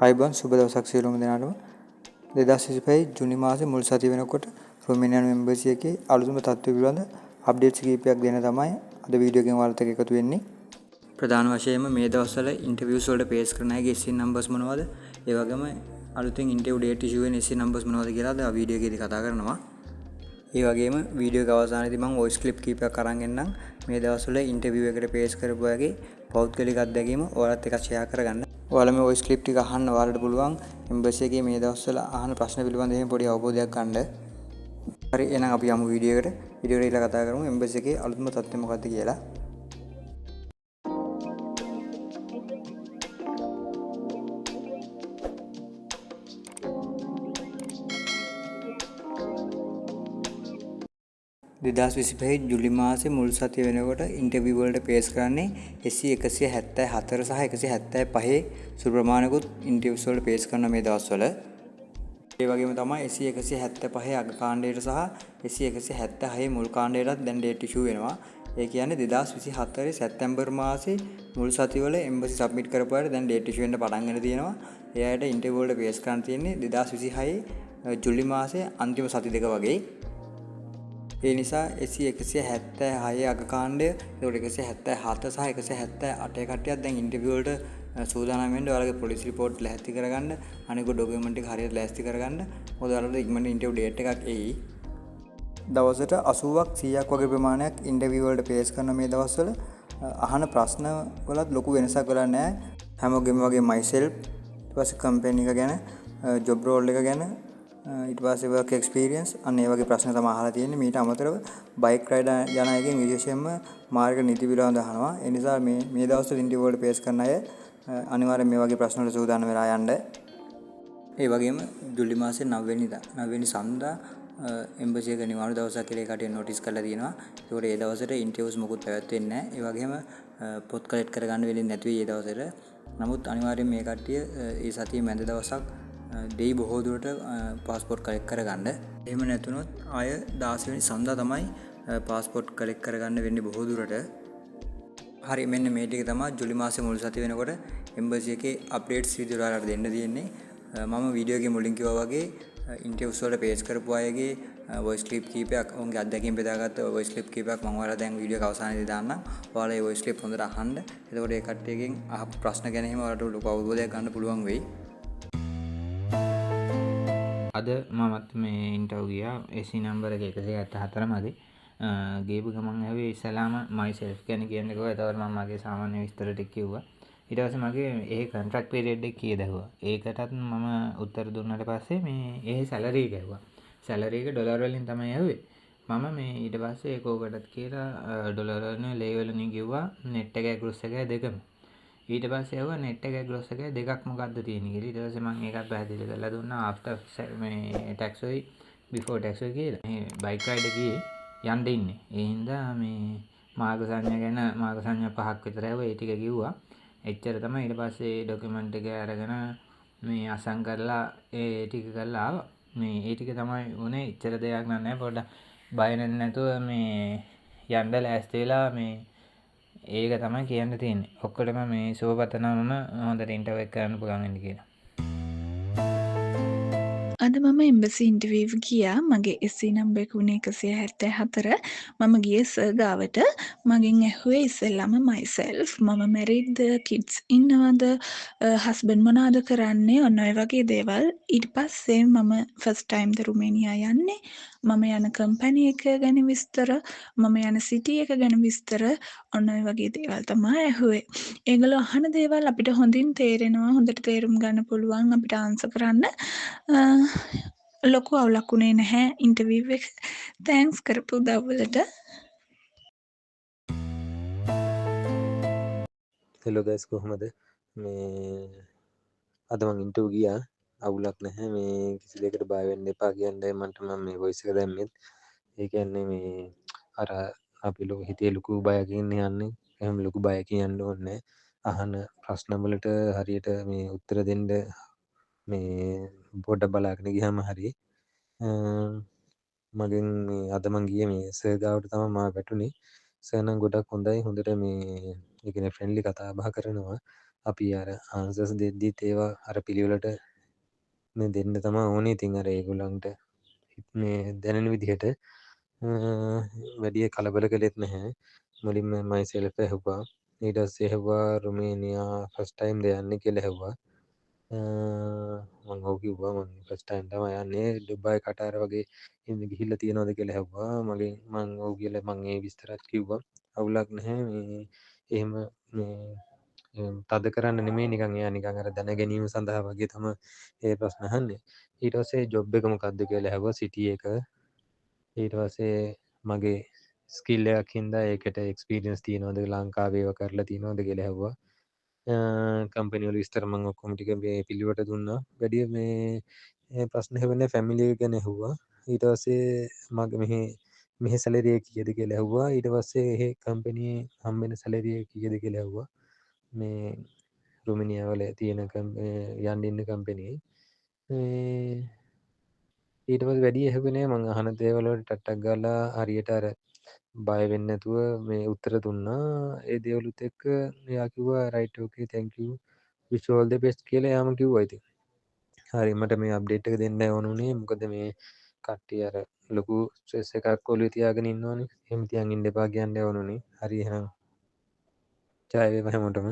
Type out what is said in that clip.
අයිබෝන් සුබ දවසක් සියලුම දෙනාටම 2025 ජුනි මාසේ මුල් සතිය වෙනකොට රොමේනියානු එම්බසි එකේ අලුතම තත්ත්ව පිළිබඳ අප්ඩේට්ස් කිහිපයක් දෙන්න තමයි අද වීඩියෝ එකෙන් ඔයාලට එකතු වෙන්නේ. ප්‍රධාන වශයෙන්ම මේ දවස්වල ඉන්ටර්වියුස් වලට පේස් කරන අයගේ SC නම්බර්ස් මොනවද? ඒ වගේම අලුතෙන් ඉන්ටර්වියු ඩේට් ඉෂුව වෙන SC නම්බර්ස් මොනවද කියලා අද වීඩියෝ එකේදී කතා කරනවා. ඒ වගේම වීඩියෝ එක අවසානයේදී මම වොයිස් ක්ලිප් කිහිපයක් අරන් එන්නම්. මේ දවස්වල ඉන්ටර්වියු එකට පේස් කරපු අයගේ පෞද්ගලික අත්දැකීම ඔයාලත් එක්ක ෂෙයා කරගන්න. ඔයාලා මේ වොයිස් ක්ලිප් ටික අහන්න ඔයාලට පුළුවන් එම්බසි එකේ මේ දවස්වල අහන ප්‍රශ්න පිළිබඳව එහෙම පොඩි අවබෝධයක් ගන්න. හරි එහෙනම් අපි යමු වීඩියෝ එකට. වීඩියෝ එක ඉස්සලා කතා කරමු එම්බසි එකේ අලුත්ම තත්ත්වය මොකක්ද කියලා. දෙදස් විසිපහේ ජුලි මාසේ මුල් සතිය වෙනකොට ඉන්ටර්වියු වලට පේස් කරන්නේ SC 174 සහ 175 සුළු ප්‍රමාණිකුත් ඉන්ටර්වියුස් වලට පේස් කරන මේ දවස්වල. ඒ වගේම තමයි SC 175 අග කාණ්ඩයට සහ SC 176 මුල් කාණ්ඩයටත් දැන් ඩේට් ඉෂුව වෙනවා. ඒ කියන්නේ 2024 සැප්තැම්බර් මාසේ මුල් සතිවල එම්බසි සබ්මිට් කරපුවාට දැන් ඩේට් ඉෂුව වෙන්න පටන් ගන්න තියෙනවා. ඒ අයට ඉන්ටර්වියු වලට පේස් කරන්න තියෙන්නේ 2026 ජුලි මාසේ අන්තිම සති දෙක වගේ. ඒ නිසා SC 176 අග කාණ්ඩය, ඒකට 177 සහ 178 කට්ටියක් දැන් ඉන්ටර්වියු වලට සූදානම් වෙන්න ඔයාලගේ පොලිස් රිපෝට් ලැහැත්ති කරගන්න, අනික ඩොකියුමන්ට් ටික හරියට ලෑස්ති කරගන්න. මොකද ඔයාලට ඉක්මනට ඉන්ටර්වියු ඩේට් එකක් එයි. දවසට 80ක් 100ක් වගේ ප්‍රමාණයක් ඉන්ටර්වියු වලට පේස් කරන මේ දවස්වල අහන ප්‍රශ්න වලත් ලොකු වෙනසක් වෙලා නැහැ. හැමෝගෙම වගේ myself, ඊට පස්සේ කම්පැනි එක ගැන, ජොබ් රෝල් එක ගැන, ඊට පස්සේ work experience අන්න ඒ වගේ ප්‍රශ්න තමයි අහලා තියෙන්නේ. මීට අමතරව බයික් රයිඩ් යන අයගෙන් විශේෂයෙන්ම මාර්ග නීති පිළිබඳව අහනවා. ඒ නිසා මේ දවස්වල ඉන්ටර්වියු වලට පේස් කරන අය අනිවාර්යෙන් මේ වගේ ප්‍රශ්න වලට සූදානම් වෙලා යන්න. ඒ වගේම ජුලි මාසේ 9 වෙනි සඳුදා එම්බසි එක නිවාඩු දවසක් කියලා ඒකට නොටිස් කරලා තියෙනවා. ඒකෝට ඒ දවසට ඉන්ටර්වියුස් මොකුත් පැවැත්වෙන්නේ නැහැ. ඒ වගේම පොත් කලෙක්ට් කරගන්න වෙන්නේ නැති වෙයි ඒ දවසට. නමුත් අනිවාර්යෙන් මේ කට්ටිය ඒ සතියේ මැද දවසක් දෙයි බොහෝ දුරට පාස්පෝර්ට් කලෙක්ට් කරගන්න. එහෙම නැතුනොත් ආය 16 වෙනි සඳුදා තමයි පාස්පෝර්ට් කලෙක්ට් කරගන්න වෙන්නේ බොහෝ දුරට. හරි මෙන්න මේ ටික තමයි ජුලි මාසේ මුල් සතිය වෙනකොට එම්බසි එකේ අප්ඩේට්ස් විදිහට ඔයාලට දෙන්න තියෙන්නේ. මම වීඩියෝ එකේ මුලින් කිව්වා වගේ ඉන්ටර්වියුස් වලට පේස් කරපු අයගේ වොයිස් ක්ලිප් කීපයක්, ඔවුන්ගේ අත්දැකීම් බෙදාගත්ත වොයිස් ක්ලිප් කීපයක් මම ඔයාලා දැන් වීඩියෝ එක අවසානයේදී දාන්නම්. ඔයාලා මේ වොයිස් ක්ලිප් හොඳට අහන්න. එතකොට ඒ කට්ටියගෙන් අහපු ප්‍රශ්න ගැන එහෙම ඔයාලට ලොකු අවබෝධයක් ගන්න පුළුවන් වෙයි. අද මමත් මේ ඉන්ටර්වියු ගියා SC නම්බර එක 174 මදි. ගේපු ගමන් ඇහුවේ ඉස්සලාම myself ගැන කියන්නකෝ. එතකොට මම මගේ සාමාන්‍ය විස්තර ටික කිව්වා. ඊට පස්සේ මගේ ඒ කොන්ට්‍රැක්ට් පීරියඩ් එක කීයද ඇහුවා. ඒකටත් මම උත්තර දුන්නාට පස්සේ මේ සැලරි එක ඇහුවා. සැලරි එක ඩොලර් වලින් තමයි ඇහුවේ. මම මේ ඊට පස්සේ ඒකෝකටත් කියලා ඩොලර් වලින් ලේ වලින් කිව්වා net එකයි gross එකයි දෙකම. ඊට පස්සේ ඇහුවා net එකයි gross එකයි දෙකක් මොකද්ද තියෙන්නේ කියලා. ඊට පස්සේ මම ඒකත් පැහැදිලි කරලා දුන්නා after මේ tax ඔයි before tax ඔයි කියලා. මේ බයික් රයිඩ් ගියේ යන්න ඉන්නේ. ඒ හින්දා මේ මාර්ග සංඥා ගැන මාර්ග සංඥා 5ක් විතර ඇහුවා. ඒ ටික කිව්වා. එච්චර තමයි. ඊට පස්සේ ඩොකියුමන්ට් එක අරගෙන මේ අසං කරලා ඒ ටික කරලා ආවා. මේ ඒ ටික තමයි උනේ. එච්චර දෙයක් නෑ. පොඩ්ඩක් බය නැතුව මේ යන්න ලෑස්ති වෙලා මේ ඒක තමයි කියන්න තියෙන්නේ. ඔක්කොටම මේ සුබපතනවා මම හොඳට ඉන්ටර්වියු එක කරන්න පුළුවන් වෙන්න කියලා. අද මම එම්බසි ඉන්ටර්විව් ගියා. මගේ SC නම්බර් එක වුණේ 174. මම ගියේ සර් ගාවට. මගෙන් ඇහුවේ ඉස්සෙල්ලාම myself මම මැරිඩ්ද, කිඩ්ස් ඉන්නවද, හස්බන්ඩ් මොනවද කරන්නේ, ඔන්න ඔය වගේ දේවල්. ඊට පස්සේ මම ෆස්ට් ටයිම්ද රුමේනියා යන්නේ. මම යන කම්පැනි එක ගැන විස්තර, මම යන සිටි එක ගැන විස්තර, ඔන්න ඔය වගේ දේවල් තමයි ඇහුවේ. ඒගොල්ලෝ අහන දේවල් අපිට හොඳින් තේරෙනවා, හොඳට තේරුම් ගන්න පුළුවන්, අපිට ආන්සර් කරන්න ලොකු අවුලක් වුණේ නැහැ ඉන්ටර්විව් එක. තෑන්ක්ස් කරපු උදව්වලට. හෙලෝ ගයිස් කොහොමද? මේ අද මං ඉන්ටර්විව් ගියා. අවුලක් නැහැ. මේ කිසි දෙයකට බය වෙන්න එපා කියන්නේ මන්ට මම මේ වොයිස් එක දැම්මෙත්. ඒ කියන්නේ මේ අර අපි හිතේ ලොකු බයකින් යන්නේ. එහෙම ලොකු බයකින් යන්න ඕනේ නැහැ. අහන ප්‍රශ්න වලට හරියට මේ උත්තර දෙන්න මේ පොඩ්ඩක් බලාගෙන ගියාම හරි. මගෙන් මේ අද මං ගියේ මේ සර් ගාවට තමයි මම වැටුනේ. සර් නම් ගොඩක් හොඳයි. හොඳට මේ ඒ කියන්නේ ෆ්‍රෙන්ඩ්ලි කතා බහ කරනවා. අපි අර ආන්සර්ස් දෙද්දිත් ඒවා අර පිළිවෙලට මේ දෙන්න තමා ඕනේ. ඉතින් අර ඒගොල්ලන්ට මේ දැනෙන විදිහට වැඩිය කලබල කළෙත් නැහැ. මුලින්ම මයිසෙල්ෆ් ඇහුවා. ඊට පස්සේ ඇහුවා රුමේනියා ෆස්ට් ටයිම්ද යන්නේ කියලා ඇහුවා. මං ඔව් කිව්වා. මං ෆස්ට් ටයිම් තමයි යන්නේ. ඩුබායි කටාර වගේ ගිහිල්ලා තියෙනවද කියලා ඇහුවා. මං ඔව් කියලා මං ඒ විස්තරත් කිව්වා. අවුලක් නැහැ. මේ එහෙම මේ තද කරන්න නෙමෙයි, නිකන් එයා නිකන් අර දැන ගැනීම සඳහා වගේ තමයි ඒ ප්‍රශ්න අහන්නේ. ඊට පස්සේ ජොබ් එක මොකක්ද කියලා ඇහුවා. සිටි එක. ඊට පස්සේ මගේ ස්කිල් එකක් හින්දා ඒකට එක්ස්පීරියන්ස් තියෙනවද, ලංකාවේ ඒවා කරලා තියෙනවද කියලා ඇහුවා. කම්පැනි වල විස්තර මම ඔක්කොම ටික මේ පිළිවෙලට දුන්නා. වැඩිය මේ ප්‍රශ්න ඇහුවේ ෆැමිලි එක ගැන ඇහුවා. ඊට පස්සේ මගේ මෙහි සැලරි එක කීයද කියලා ඇහුවා. ඊට පස්සේ එහෙ කම්පැනියේ හම්බෙන සැලරි එක කීයද කියලා ඇහුවා. මේ රුමේනියා වල තියෙන යන්න ඉන්න කම්පැනියේ. ඊට පස්සේ වැඩි ඇහුවේ නෑ. මං අහන දේවල් වලට ටට්ටක් ගාලා හරියට අර බය වෙන්නේ නැතුව මේ උත්තර දුන්නා. ඒ දේවලුත් එක්ක එයා කිව්වා right okay thank you wish you all the best කියලා එයාම කිව්වා. ඉතින් හරි මට මේ අප්ඩේට් එක දෙන්න ඕන උනේ. මොකද මේ කට්ටිය අර ලොකු ස්ට්‍රෙස් එකක් ඔළුවේ තියාගෙන ඉන්නවනේ. එහෙම තියන් ඉන්න එපා කියන්න ඕන උනේ. හරි එහෙනම් ජය වේවා හැමෝටම.